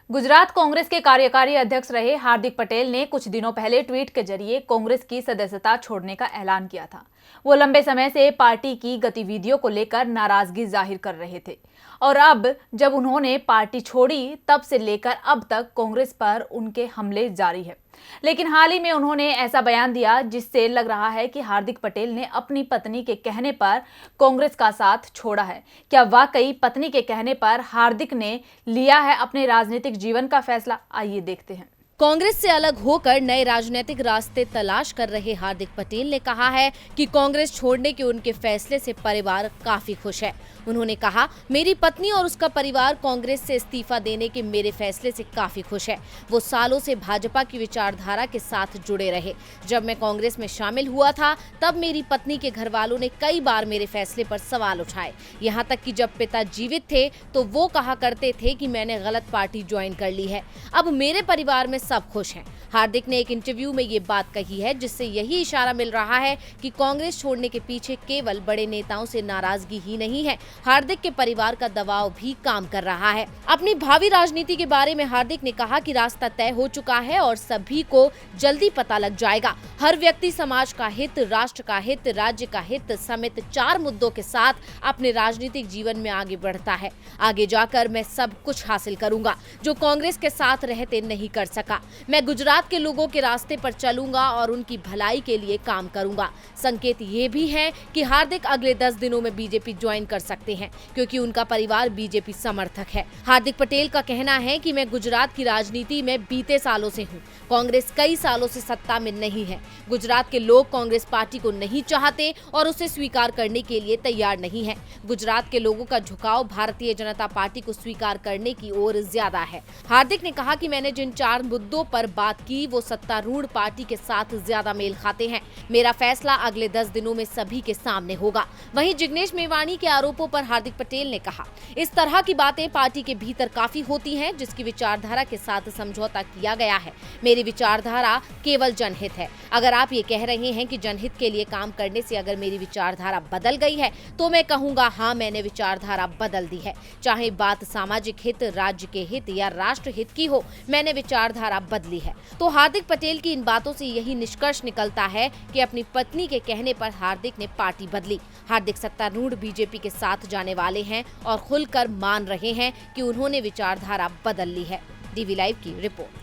गुजरात कांग्रेस के कार्यकारी अध्यक्ष रहे हार्दिक पटेल ने कुछ दिनों पहले ट्वीट के जरिए कांग्रेस की सदस्यता छोड़ने का ऐलान किया था। वो लंबे समय से पार्टी की गतिविधियों को लेकर नाराजगी जाहिर कर रहे थे और अब जब उन्होंने पार्टी छोड़ी तब से लेकर अब तक कांग्रेस पर उनके हमले जारी है। लेकिन हाल ही में उन्होंने ऐसा बयान दिया जिससे लग रहा है कि हार्दिक पटेल ने अपनी पत्नी के कहने पर कांग्रेस का साथ छोड़ा है। क्या वाकई पत्नी के कहने पर हार्दिक ने लिया है अपने राजनीतिक जीवन का फैसला? आइए देखते हैं। कांग्रेस से अलग होकर नए राजनीतिक रास्ते तलाश कर रहे हार्दिक पटेल ने कहा है कि कांग्रेस छोड़ने के उनके फैसले से परिवार काफी खुश है। उन्होंने कहा, मेरी पत्नी और उसका परिवार कांग्रेस से इस्तीफा देने के मेरे फैसले से काफी खुश है। वो सालों से भाजपा की विचारधारा के साथ जुड़े रहे। जब मैं कांग्रेस में शामिल हुआ था तब मेरी पत्नी के घर वालों ने कई बार मेरे फैसले पर सवाल उठाए। यहाँ तक कि जब पिता जीवित थे तो वो कहा करते थे कि मैंने गलत पार्टी ज्वाइन कर ली है। अब मेरे परिवार में सब खुश हैं। हार्दिक ने एक इंटरव्यू में ये बात कही है जिससे यही इशारा मिल रहा है कि कांग्रेस छोड़ने के पीछे केवल बड़े नेताओं से नाराजगी ही नहीं है, हार्दिक के परिवार का दबाव भी काम कर रहा है। अपनी भावी राजनीति के बारे में हार्दिक ने कहा कि रास्ता तय हो चुका है और सभी को जल्दी पता लग जाएगा। हर व्यक्ति समाज का हित, राष्ट्र का हित, राज्य का हित समेत 4 मुद्दों के साथ अपने राजनीतिक जीवन में आगे बढ़ता है। आगे जाकर मैं सब कुछ हासिल करूंगा जो कांग्रेस के साथ रहते नहीं कर सका। मैं गुजरात के लोगों के रास्ते पर चलूंगा और उनकी भलाई के लिए काम करूंगा। संकेत ये भी है कि हार्दिक अगले 10 दिनों में बीजेपी ज्वाइन कर सकते हैं क्योंकि उनका परिवार बीजेपी समर्थक है। हार्दिक पटेल का कहना है कि मैं गुजरात की राजनीति में बीते सालों से हूं। कांग्रेस कई सालों से सत्ता में नहीं है। गुजरात के लोग कांग्रेस पार्टी को नहीं चाहते और उसे स्वीकार करने के लिए तैयार नहीं है। गुजरात के लोगों का झुकाव भारतीय जनता पार्टी को स्वीकार करने की ओर ज्यादा है। हार्दिक ने कहा कि मैंने जिन 4 मुद्दों पर बात की वो सत्तारूढ़ पार्टी के साथ ज्यादा मेल खाते हैं। मेरा फैसला अगले 10 दिनों में सभी के सामने होगा। वहीं जिग्नेश मेवाणी के आरोपों पर हार्दिक पटेल ने कहा, इस तरह की बातें पार्टी के भीतर काफी होती हैं जिसकी विचारधारा के साथ समझौता किया गया है। मेरी विचारधारा केवल जनहित है। अगर आप ये कह रहे हैं कि जनहित के लिए काम करने से अगर मेरी विचारधारा बदल गई है तो मैं कहूंगा हाँ, मैंने विचारधारा बदल दी है। चाहे बात सामाजिक हित, राज्य के हित या राष्ट्र हित की हो, मैंने विचारधारा बदली है। तो हार्दिक पटेल की इन बातों से यही निष्कर्ष निकलता है कि अपनी पत्नी के कहने पर हार्दिक ने पार्टी बदली। हार्दिक सत्तारूढ़ बीजेपी के साथ जाने वाले हैं और खुलकर मान रहे हैं कि उन्होंने विचारधारा बदल ली है। डीवी लाइव की रिपोर्ट।